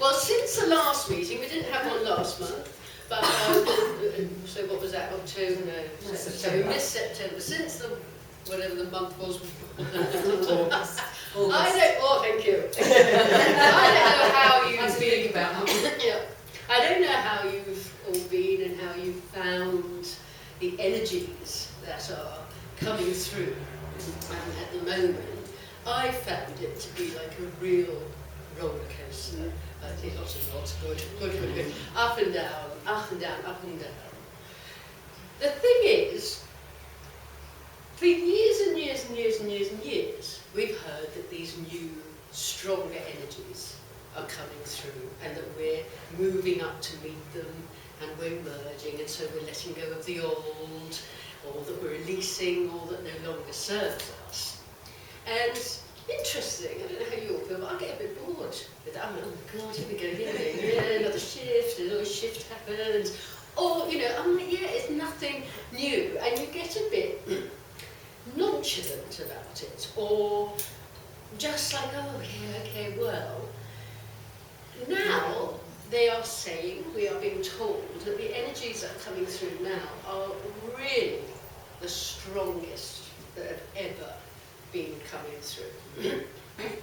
Well, since the last meeting, we didn't have one last month, but so what was that? October, no, September. We missed September. Since the whatever the month was before. Oh, thank you. I don't know how you've been. Yeah. I don't know how you've all been and how you've found the energies that are coming through at the moment. I found it to be like a real roller coaster. I think lots of lots, good. Up and down, up and down, up and down. The thing is, for years and years and years and years and years, we've heard that these new, stronger energies are coming through and that we're moving up to meet them and we're merging, and so we're letting go of the old, or that we're releasing all that no longer serves us. And interesting, I don't know how you all feel, but I get a bit bored with that. I'm like, oh God, here we go, yeah, another shift, another shift happens. Or, you know, I'm like, yeah, it's nothing new. And you get a bit nonchalant about it, or just like, oh, yeah, okay, well. Now, they are saying, we are being told, that the energies that are coming through now are really the strongest that have ever been coming through.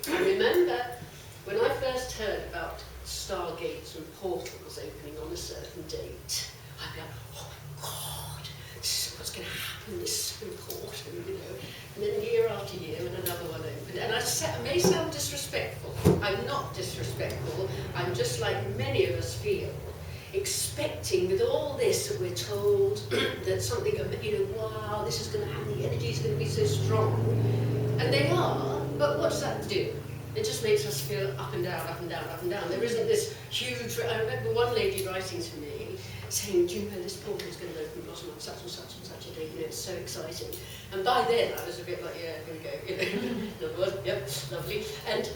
I remember when I first heard about stargates and portals opening on a certain date, I'd be like, oh my God, this is what's going to happen, this is so important, you know. And then year after year, when another one opened, and I may sound disrespectful, I'm not disrespectful, I'm just like many of us feel, expecting with all this that we're told that something, you know, wow, this is going to happen, the energy is going to be so strong. And they are, but what does that do? It just makes us feel up and down, up and down, up and down. There isn't this huge, I remember one lady writing to me, saying, do you know this portal is going to open on such and such and such a day, you know, it's so exciting. And by then I was a bit like, yeah, here we go, you know, another one, yep, lovely. And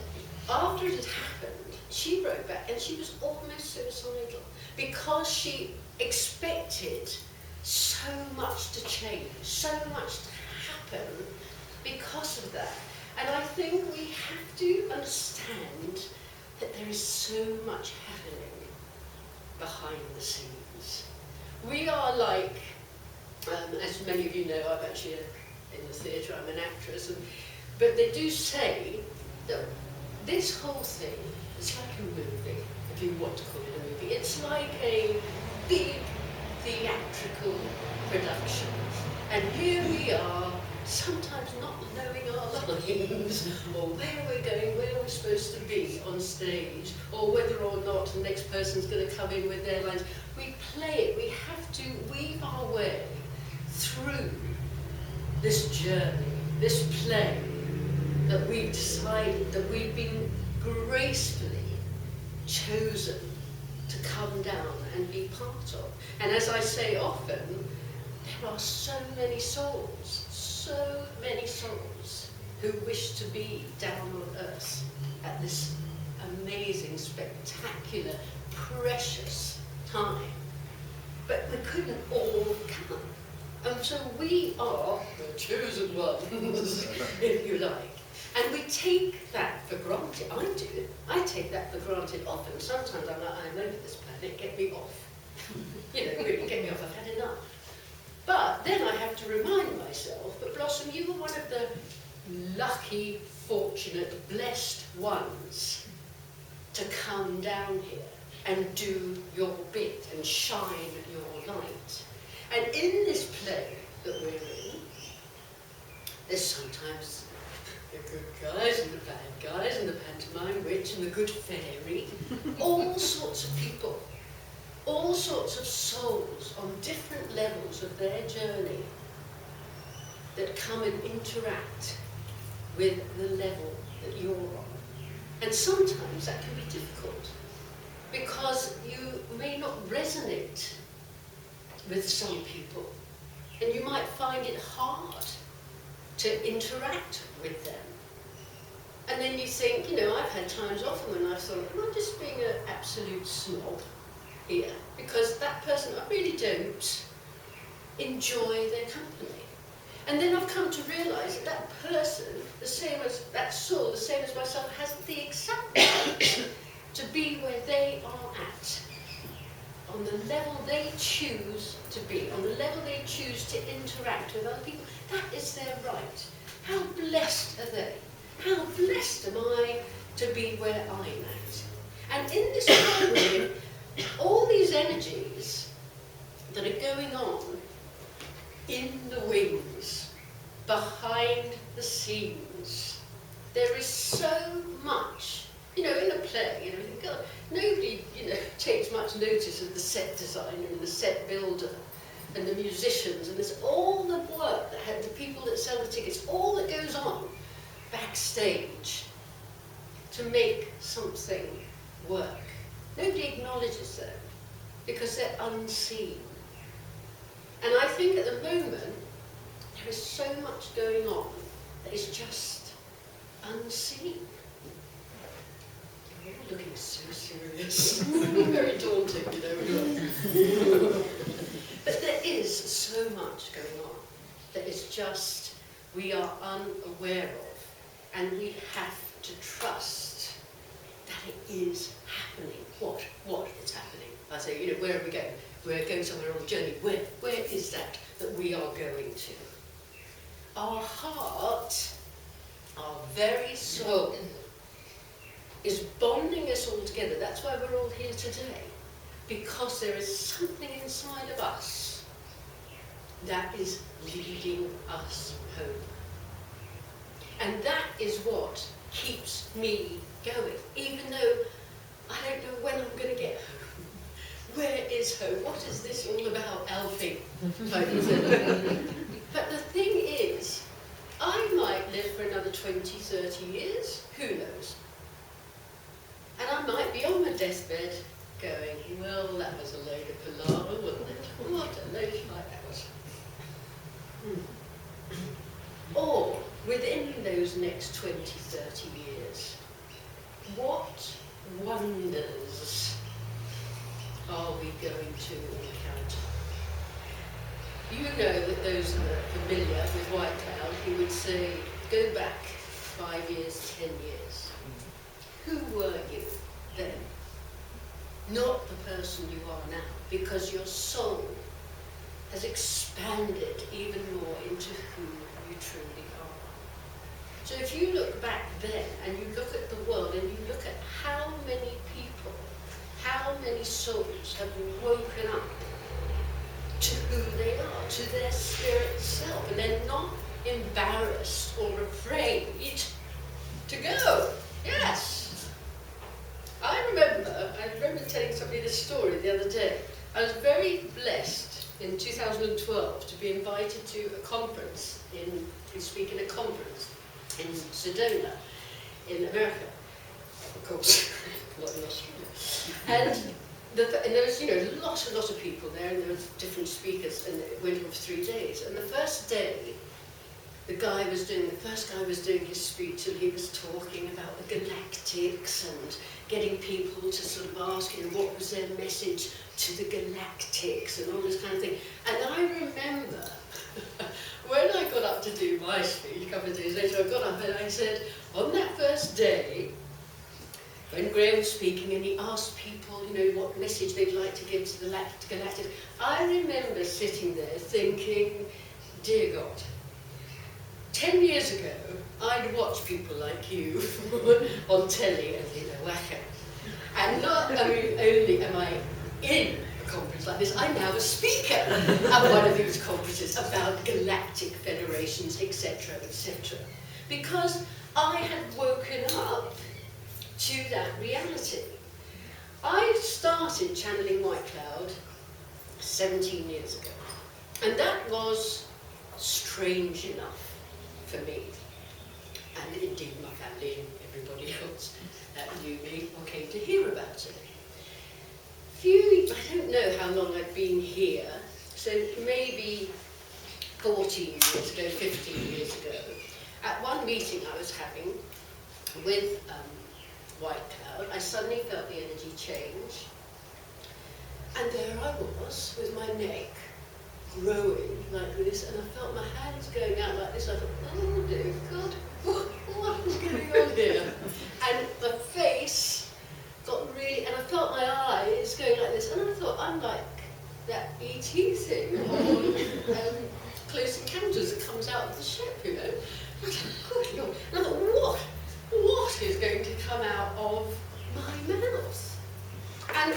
after it had happened, she wrote back and she was almost suicidal because she expected so much to change, so much to happen because of that. And I think we have to understand that there is so much happening behind the scenes. We are like, as many of you know, I'm actually in the theatre, I'm an actress, but they do say that this whole thing is like a movie, if you want to call it a movie. It's like a big theatrical production. And here we are, sometimes not knowing our lines, or where we're going, where we're supposed to be on stage, or whether or not the next person's going to come in with their lines. We play it, we have to weave our way through this journey, this play that we've decided, that we've been gracefully chosen to come down and be part of. And as I say often, there are so many souls who wish to be down on earth at this amazing, spectacular, precious time. But we couldn't all come. And so we are the chosen ones, if you like. And we take that for granted. I do. I take that for granted often. Sometimes I'm like, I'm over this planet, get me off. You know, really get me off, I've had enough. But then I have to remind myself that, Blossom, you were one of the lucky, fortunate, blessed ones to come down here and do your bit and shine your light. And in this play that we're in, there's sometimes the good guys and the bad guys and the pantomime witch and the good fairy, all sorts of people, all sorts of souls on different levels of their journey that come and interact with the level that you're on. And sometimes that can be difficult because you may not resonate with some people, and you might find it hard to interact with them. And then you think, you know, I've had times often when I've thought, am I just being an absolute snob here? Because that person, I really don't enjoy their company. And then I've come to realise that that person, the same as that soul, the same as myself, has the exact right to be where they are at, on the level they choose to be, on the level they choose to interact with other people. That is their right. How blessed are they? How blessed am I to be where I'm at? And in this program, all these energies that are going on in the wings, behind the scenes, there is so much. In a play, God, nobody, takes much notice of the set designer and the set builder and the musicians, and there's all the work that had the people that sell the tickets, all that goes on backstage to make something work. Nobody acknowledges them because they're unseen. And I think at the moment there is so much going on that is just unseen. You're looking so serious. Very daunting, But there is so much going on that is just we are unaware of, and we have to trust that it is happening. What is happening? I say, where are we going? We're going somewhere on the journey. Where is that we are going to? Our heart, our very soul, is bonding us all together. That's why we're all here today. Because there is something inside of us that is leading us home. And that is what keeps me going. Even though I don't know when I'm going to get home. Where is home? What is this all about, Alfie? But the thing is, I might live for another 20, 30 years. Who knows? And I might be on my deathbed going, well, that was a load of palaver, wasn't it? What a load like that was. Or, within those next 20, 30 years, what wonders are we going to encounter? You know that those who are familiar with White Cloud, he would say, go back 5 years, 10 years. Who were you then? Not the person you are now, because your soul has expanded even more into who you truly are. So if you look back then, and you look at the world, and you look at how many people, how many souls have woken up to who they are, to their spirit self, and they're not embarrassed or afraid to go. Yes. I remember telling somebody this story the other day. I was very blessed in 2012 to be invited to a conference, to speak in a conference in Sedona, in America, of course, not in Australia. And there was, a lot of people there, and there were different speakers, and it went on for 3 days. And the first day, the first guy was doing his speech, and he was talking about the galactics and getting people to sort of ask him what was their message to the galactics and all this kind of thing. And I remember when I got up to do my speech a couple of days later, I got up and I said, on that first day, when Graham was speaking and he asked people, what message they'd like to give to the galactics, I remember sitting there thinking, dear God, 10 years ago, I'd watch people like you on telly and think they're wacko. And not only am I in a conference like this, I'm now a speaker at one of these conferences about galactic federations, etc., etc. Because I had woken up to that reality. I started channeling White Cloud 17 years ago. And that was strange enough for me, and indeed my family and everybody else that knew me or came to hear about it. I don't know how long I'd been here, so maybe 14 years ago, 15 years ago, at one meeting I was having with White Cloud, I suddenly felt the energy change, and there I was with my neck growing like this, and I felt my hands going out like this. I thought, oh dear God, what is going on here? And the face got sounders that comes out of the ship, you know. I was like, good Lord. And I thought, what is going to come out of my mouth? And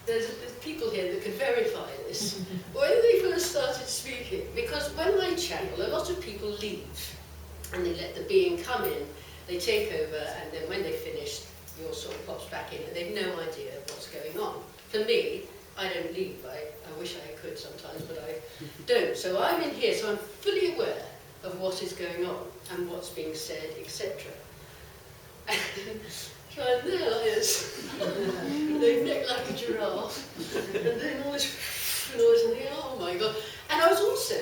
there's people here that can verify this. When they first started speaking, because when I channel, a lot of people leave and they let the being come in, they take over, and then when they finish, your soul pops back in and they've no idea what's going on. For me, I don't leave. I wish I could sometimes, but I don't. So I'm in here, so I'm fully aware of what is going on and what's being said, etc. And there is. They neck like a giraffe, and then all this noise, and oh my God. And I was also,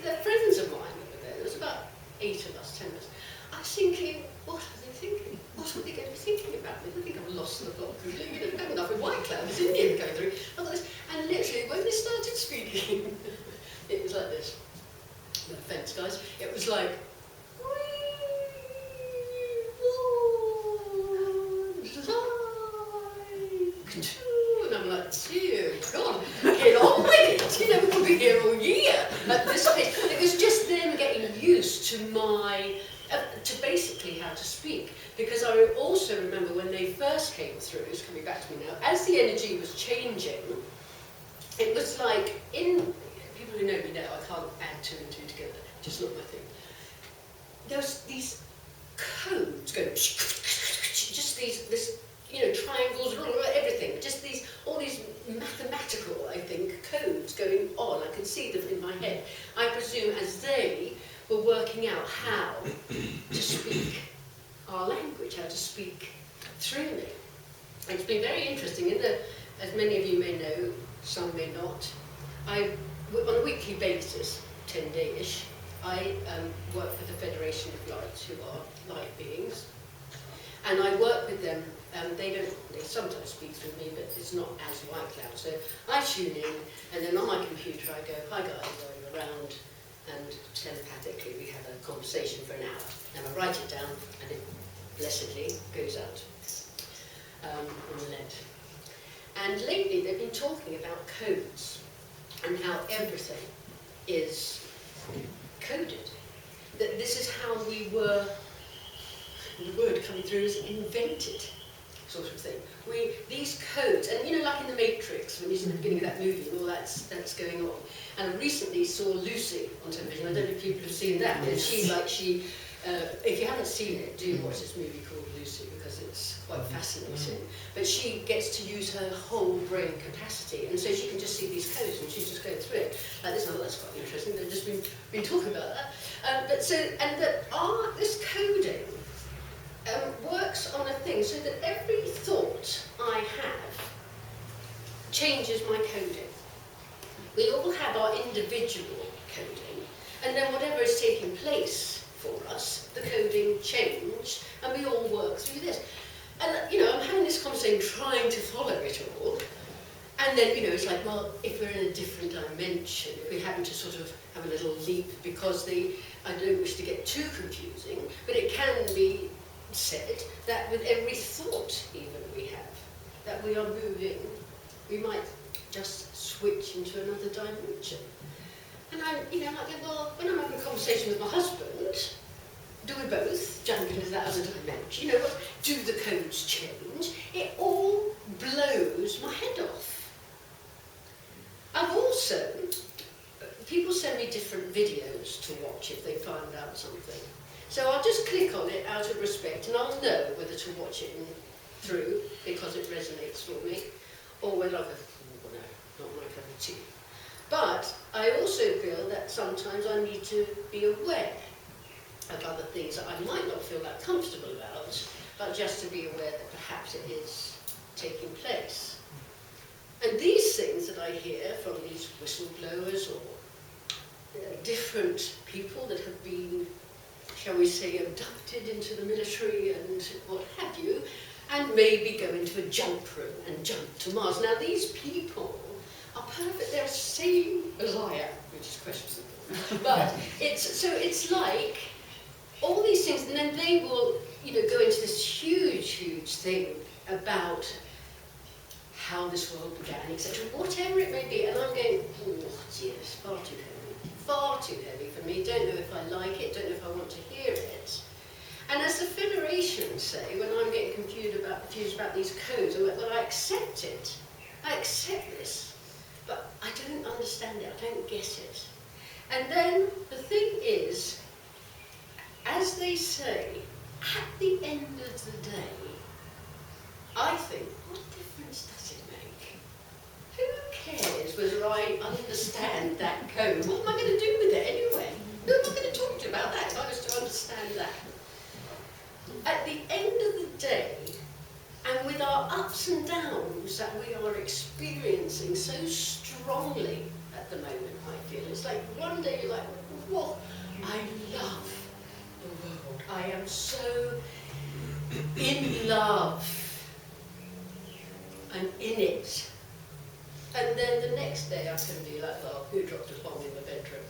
they're friends of mine over there. There was about 8 of us, 10 of us. I was thinking, what are they thinking? What are they going to be thinking about me? I think I've lost the plot completely. You know, I've got enough with white clouds, Indian going through. And literally, when they started speaking, it was like this. No offence, guys. It was like, and I'm like, dear God, get on with it. You know, we could be here all year at this pace. It was just them getting used to my, to basically how to speak. Because I also remember when they first came through, it's coming back to me now, as the energy was changing, it was like, people who know me know, I can't add 2 and 2 together, just not my thing. There was these codes going, just this, you know, triangles, everything, just all these mathematical, I think, codes going on. I could see them in my head. I presume as they were working out how to speak our language, how to speak through me. And it's been very interesting. As many of you may know, some may not, on a weekly basis, 10-day-ish, I work with the Federation of Lights, who are light beings. And I work with them. They sometimes speak through me, but it's not as white cloud. So I tune in, and then on my computer I go, hi guys, are you around? And telepathically we have a conversation for an hour. And I write it down, and it blessedly goes out on the net. And lately they've been talking about codes, and how everything is coded. That this is how we were, the word coming through is invented, sort of thing. These codes, and you know, like in the Matrix, when he's in the beginning of that movie, and all that's going on. And I recently saw Lucy on television. I don't know if people have seen that, but if you haven't seen it, do watch this movie called Lucy, because it's quite fascinating. But she gets to use her whole brain capacity, and so she can just see these codes, and she's just going through it. Like this, I thought that's quite interesting. They've just been talking about that. This coding works on a thing, so that every thought I have changes my coding. We all have our individual coding, and then whatever is taking place for us, the coding change, and we all work through this. And you know, I'm having this conversation trying to follow it all, and then you know, it's like, well, if we're in a different dimension, if we happen to sort of have a little leap, because I don't wish to get too confusing, but it can be said that with every thought even we have, that we are moving, we might just switch into another dimension. And I'm, you know, like, well, when I'm having a conversation with my husband, do we both jump into that other dimension? You know, do the codes change? It all blows my head off. I've also, people send me different videos to watch if they find out something. So I'll just click on it out of respect, and I'll know whether to watch it through because it resonates for me, or whether I go, oh, no, not my cup of tea. But I also feel that sometimes I need to be aware of other things that I might not feel that comfortable about, but just to be aware that perhaps it is taking place. And these things that I hear from these whistleblowers or different people that have been, shall we say, abducted into the military and what have you, and maybe go into a jump room and jump to Mars. Now these people are perfect, they're the same as I am, which is questionable. But it's like all these things, and then they will, you know, go into this huge, huge thing about how this world began, etc., whatever it may be, and I'm going, oh dear, it's far too heavy, far too heavy for me, don't know if I like it, don't know if I want to hear it. And as the Federation say, when I'm getting confused about these codes, I'm like, well, I accept it. I accept this, but I don't understand it, I don't get it. And then the thing is, as they say, at the end of the day, I think, what difference does it make? Who cares whether I understand that code? What am I going to do with it anyway? Who am I going to talk to about that if I was to understand that? At the end of the day, and with our ups and downs that we are experiencing so strongly at the moment, I feel, it's like one day you're like, whoa, I love the world. I am so in love. I'm in it. And then the next day I can be like, oh, who dropped a bomb in the bedroom?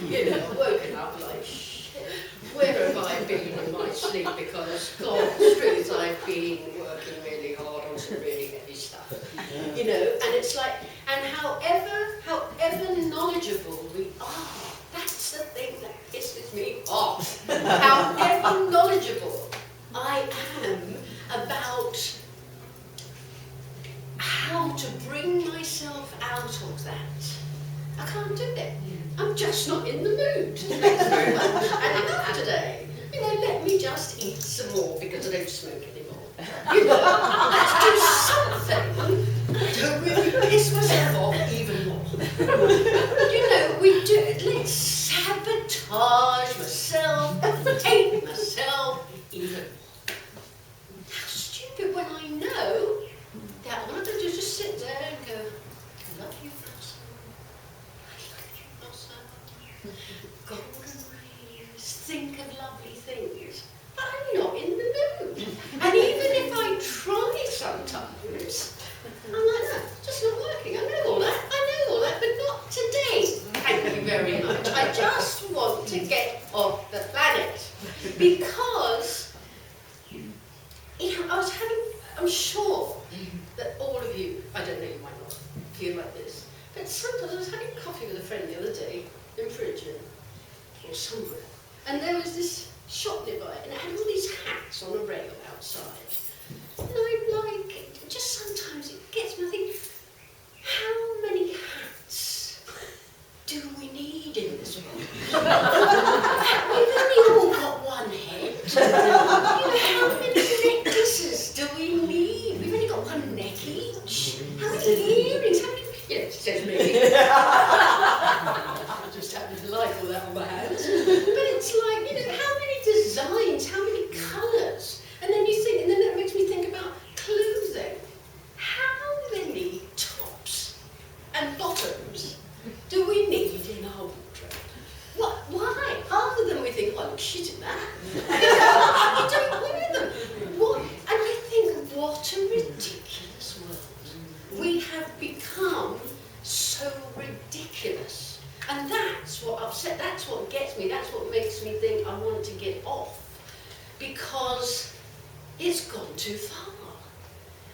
You know, woken up like, shit, where have I been in my sleep? Because, God's truth, I've been working really hard on some really heavy stuff. You know, and it's like, and however knowledgeable we are, that's the thing that pisses me off. However knowledgeable I am about how to bring myself out of that, I can't do it. I'm just not in the mood. Thanks very much. And enough today. You know, let me just eat some more because I don't smoke anymore. You know, let's do something to really piss myself off even more. You know, we do. Let's sabotage myself, hate myself even more. How stupid when I know that all I do is just sit there and go, I love you, Noosa. I love you, Noosa. Golden rays, think of lovely things. But I'm not in the mood. And even if I try sometimes, I'm like, no, it's just not working. I know all that, but not today. Thank you very much. I just want to get off the planet. Because, you know, I'm sure that all of you, I don't know, you might not feel like this, but sometimes I was having coffee with a friend the other day in Bridgeton or somewhere, and there was this shop nearby, and it had all these hats on a rail outside. And I'm like, just sometimes it gets me, I think, how many hats do we need in this world? We've only all got one head. You know, how many necklaces do we need? We've only got one neck each. How many earrings? How many? Yeah, it says me. I just happen to like all that on my hands. But it's like, you know, how many designs? How many colours? And then you think, and then that makes me think about clothing. How many tops and bottoms do we need in our wardrobe? What? Why? Half of them we think, oh, I look shit in that. You don't wear them. What? And I think, what a ridiculous world. We have become so ridiculous. And that's what that's what gets me, that's what makes me think I want to get off. Because it's gone too far.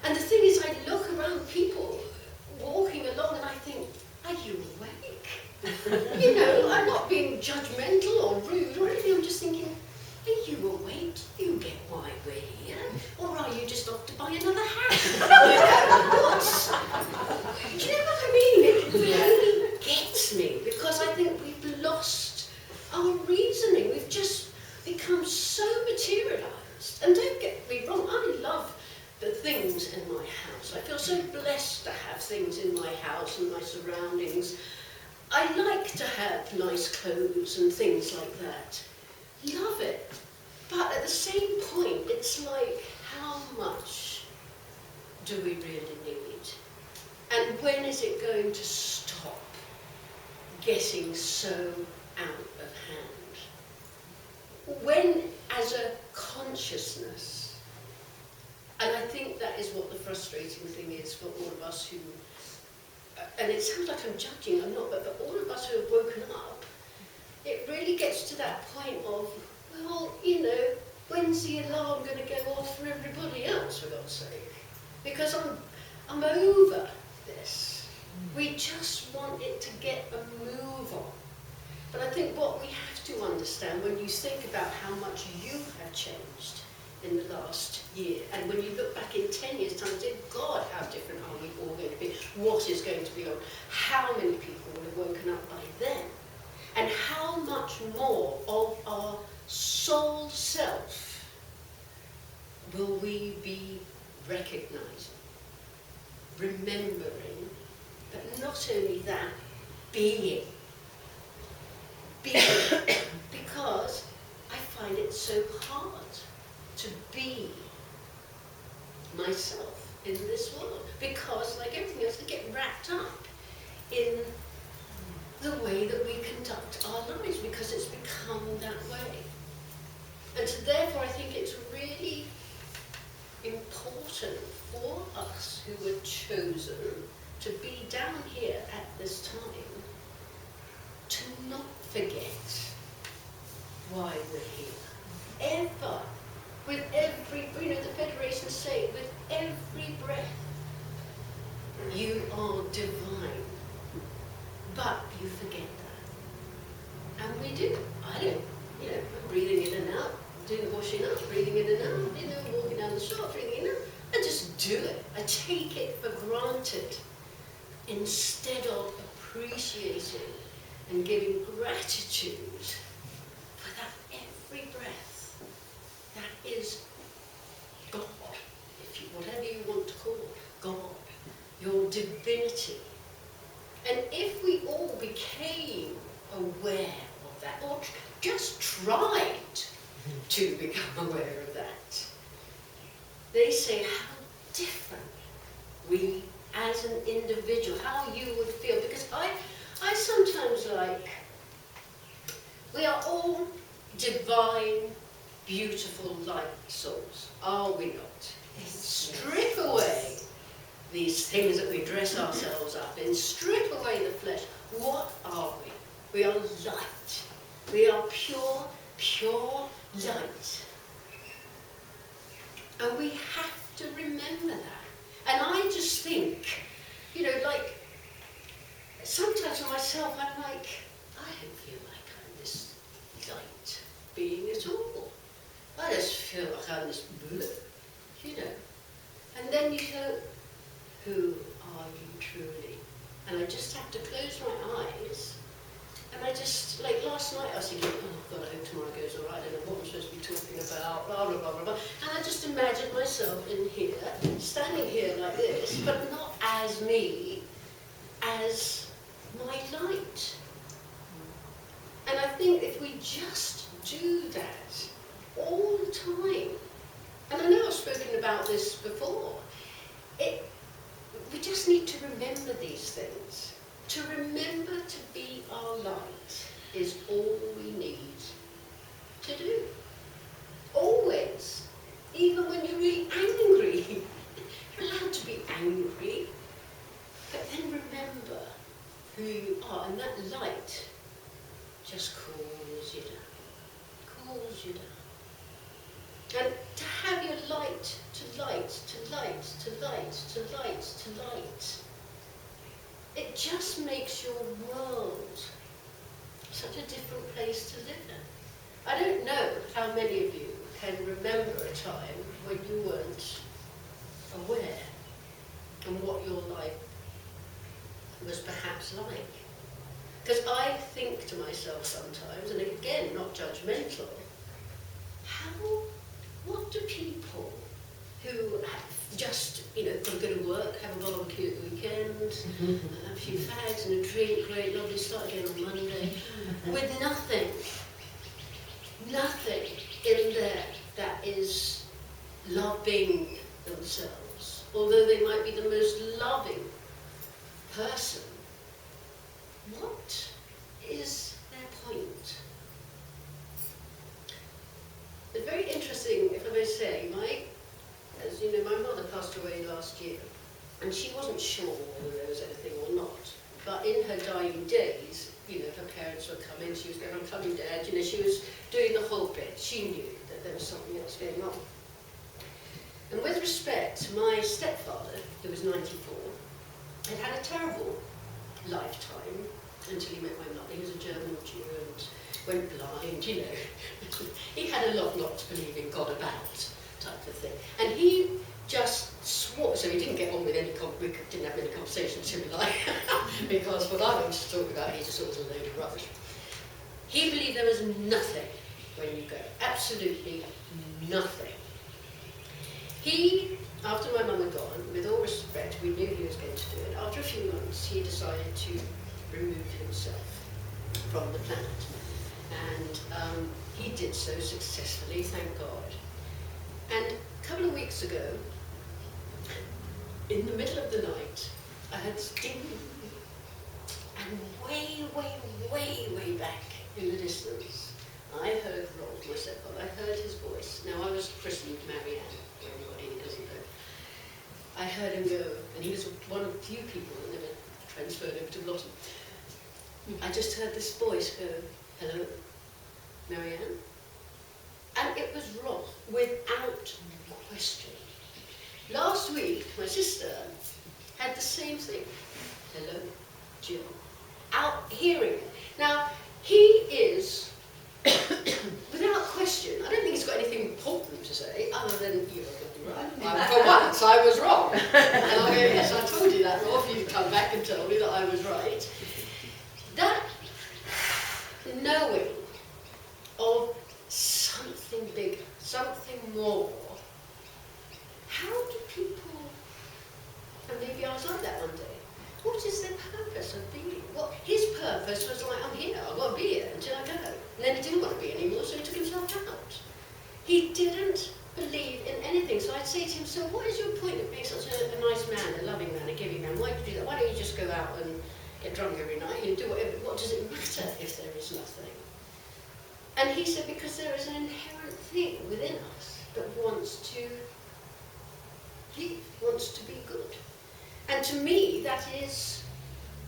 And the thing is, I look around people walking along and I think, are you awake? You know, I'm not being judgmental or rude or anything, I'm just thinking, are you awake? Do you get why we're here? Or are you just off to buy another hat? Do you know what I mean? It really gets me, because I think we've lost our reasoning. We've just become so materialised. And don't get me wrong, I love the things in my house. I feel so blessed to have things in my house and my surroundings. I like to have nice clothes and things like that. Love it. But at the same point, it's like, how much do we really need? And when is it going to stop getting so out of hand? When, as a consciousness, and I think that is what the frustrating thing is for all of us who, and it sounds like I'm judging, I'm not, but for all of us who have woken up, it really gets to that point of, well, you know, when's the alarm going to go off for everybody else, for God's sake? Because I'm over this. We just want it to get a move on. But I think what we have to understand when you think about how much you have changed in the last year, and when you look back in 10 years' time, dear God, how different are we all going to be? What is going to be on? How many people will have woken up by then? And how much more of our soul self will we be recognising, remembering, but not only that, being. Because I find it so hard to be myself in this world. Because, like everything else, I get wrapped up in the way that we conduct our lives, because it's become that way. And so therefore I think it's really important for us who were chosen to be down here at this time to not forget why we're here. Ever. With every, the Federation say, with every breath, you are divine. But you forget that. And we do. I do. Breathing in and out, doing the washing up, breathing in and out, walking down the shop, breathing in and out. I just do it. I take it for granted instead of appreciating and giving gratitude for that every breath. That is God, whatever you want to call it, God, your divinity. And if we all became aware of that, or just tried to become aware of that, they say how different we as an individual, how you would feel. Because I sometimes we are all divine, beautiful light souls, are we not? Strip away these things that we dress ourselves up in, strip away the flesh. What are we? We are light. We are pure, pure light. And we have to remember that. And I just think, sometimes for myself, I'm like, I don't feel like I'm this light being at all. I just feel like I'm this blue, And then you go, who are you truly? And I just have to close my eyes. And I just, like last night, I was thinking, oh God, I hope tomorrow goes all right. I don't know what I'm supposed to be talking about, blah, blah, blah, blah, blah. And I just imagined myself in here, standing here like this, but not as me, as my light. And I think if we just do that all the time, and I know I've spoken about this before, we just need to remember these things. To remember to be our light is all we need to do. Always. Even when you're really angry. You're allowed to be angry. But then remember who you are. And that light just cools you down. Cools you down. And to have your light to light, to light, to light, to light, to light, it just makes your world such a different place to live in. I don't know how many of you can remember a time when you weren't aware of what your life was perhaps like. Because I think to myself sometimes, and again, not judgmental, what do people who have just, got to go to work, have a volunteer weekend, a few fags and a drink, great, lovely, start again on Monday, with nothing in there that is loving themselves, although they might be the most loving person, what is their point? It's very interesting, if I may say, as you know, my mother passed away last year, and she wasn't sure whether there was anything or not. But in her dying days, her parents were coming, she was going, I'm coming, Dad, she was doing the whole bit. She knew that there was something else going on. And with respect, my stepfather, who was 94, had had a terrible lifetime, until he met my mother. He was a German Jew and went blind, you know. He had a lot not to believe in God about type of thing. And he just swore, so he didn't get on with any, we didn't have any conversations, him and I, because what I wanted to talk about, he just thought was a load of rubbish. He believed there was nothing when you go, absolutely nothing. He, after my mum had gone, with all respect, we knew he was going to do it. After a few months, he decided to remove himself from the planet. And he did so successfully, thank God. And a couple of weeks ago, in the middle of the night, I heard this ding, and way back in the distance, I heard Rob, my stepfather, I heard his voice. Now I was christened Marianne, for anybody who doesn't know. I heard him go, and he was one of the few people that never transferred over to Blotton. I just heard this voice go, hello, Marianne? And it was Rob, without question. Last week, my sister had the same thing. Hello, Jill. Out hearing it. Now, he is, without question, I don't think he's got anything important to say, other than, you're going to be right. For once, I was wrong. And I go, yes, I told you that, Rob, you'd come back and tell me that I was right. That knowing of something bigger, something more. How do people, and maybe I was like that one day, what is their purpose of being? What his purpose was like, I'm here, I've got to be here until I go. And then he didn't want to be anymore, so he took himself out. He didn't believe in anything. So I'd say to him, so what is your point of being such a nice man, a loving man, a giving man? Why do you do that? Why don't you just go out and get drunk every night and do whatever? What does it matter if there is nothing? And he said, because there is an inherent thing within us that wants to live, wants to be good. And to me, that is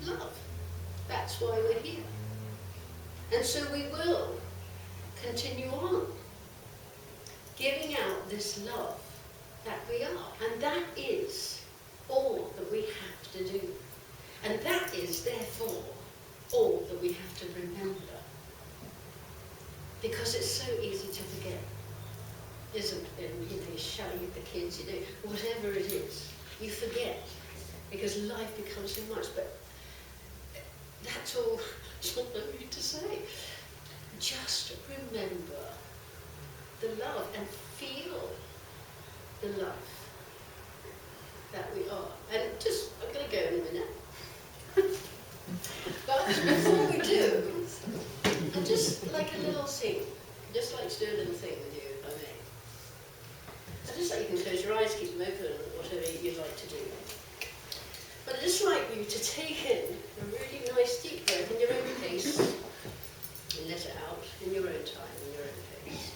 love. That's why we're here. And so we will continue on giving out this love that we are. And that is all that we have to do. And that is, therefore, all that we have to remember. Because it's so easy to forget, isn't it? And, you know, you're shouting at the kids, you know, whatever it is, you forget. Because life becomes so much, but that's all I need to say. Just remember the love and feel the love that we are. And just, I'm going to go in a minute. But before we do, I'd just like a little thing. I'd just like to do a little thing with you, if I may. I'd just like you can close your eyes, keep them open, whatever you'd like to do. But I'd just like you to take in a really nice deep breath in your own pace and let it out in your own time, in your own pace.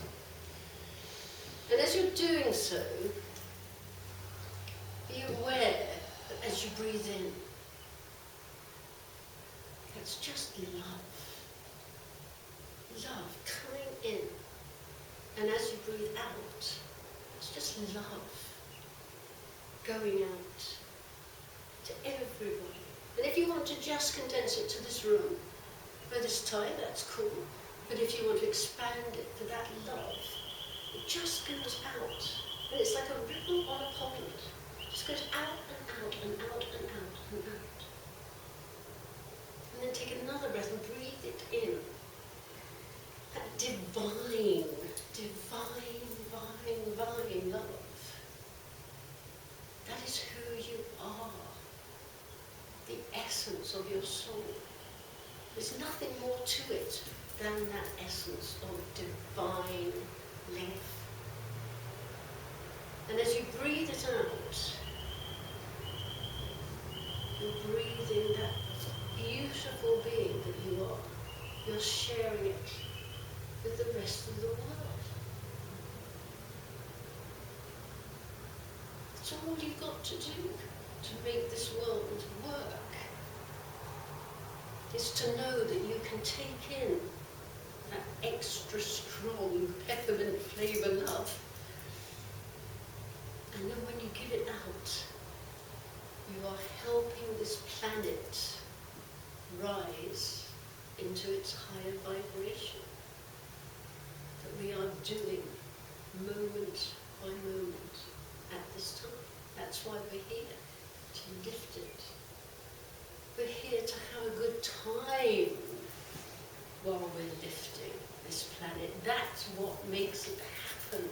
And as you're doing so, be aware that as you breathe in, it's just love. Love coming in. And as you breathe out, it's just love going out to everybody. And if you want to just condense it to this room for this time, that's cool. But if you want to expand it to that love, it just goes out. And it's like a ripple on a pond. It just goes out and out and out and out and out. And then take another breath and breathe it in. That divine love. That is who you are. The essence of your soul. There's nothing more to it than that essence of divine life. And as you breathe it out, you're breathing that beautiful being that you are. You're sharing it with the rest of the world. That's all you've got to do to make this world work. Is to know that you can take in that extra strong peppermint flavour love. And then when you give it out, you are helping this planet rise into its higher vibration that we are doing moment by moment at this time. That's why we're here, to lift it. We're here to have a good time while we're lifting this planet. That's what makes it happen,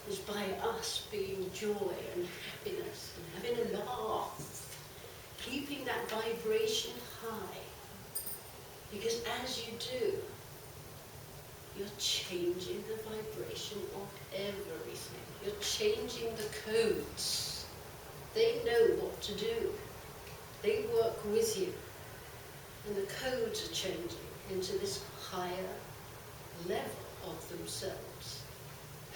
is by us being joy and happiness and having a laugh, keeping that vibration high. Because as you do, you're changing the vibration of everything. You're changing the codes. They know what to do. They work with you. And the codes are changing into this higher level of themselves.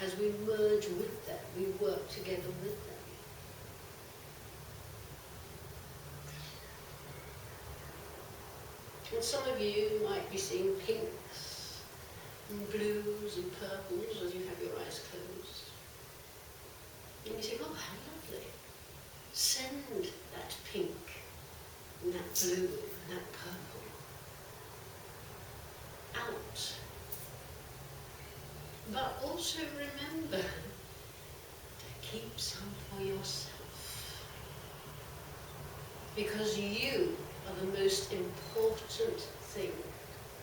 As we merge with them, we work together with them. And some of you might be seeing pinks and blues and purples as you have your eyes closed. And you think, oh, how lovely. Send that pink and that blue and that purple out. But also remember to keep some for yourself. Because you are the most important thing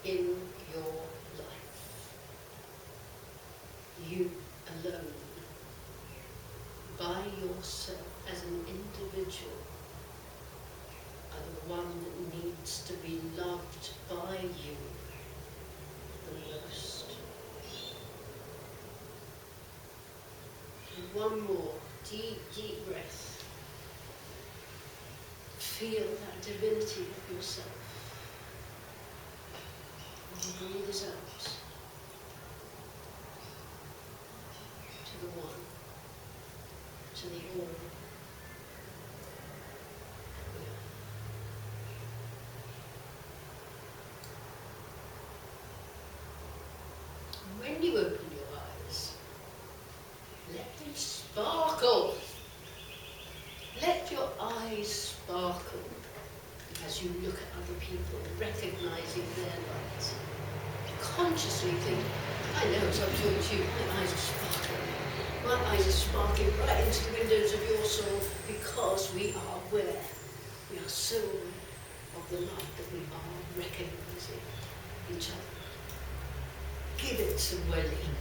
in your life. You alone, by yourself as an individual, are the one that needs to be loved by you the most. And one more deep, deep breath. Feel that divinity of yourself. And you breathe this out to the one, to the all. When you open your eyes, let them sparkle. Let your eyes sparkle as you look at other people, recognizing their light. Consciously think, I know as I'm talking to you, my eyes are sparkling. My eyes are sparkling right into the windows of your soul because we are aware. We are so aware of the light that we are recognizing each other. Give it some welling.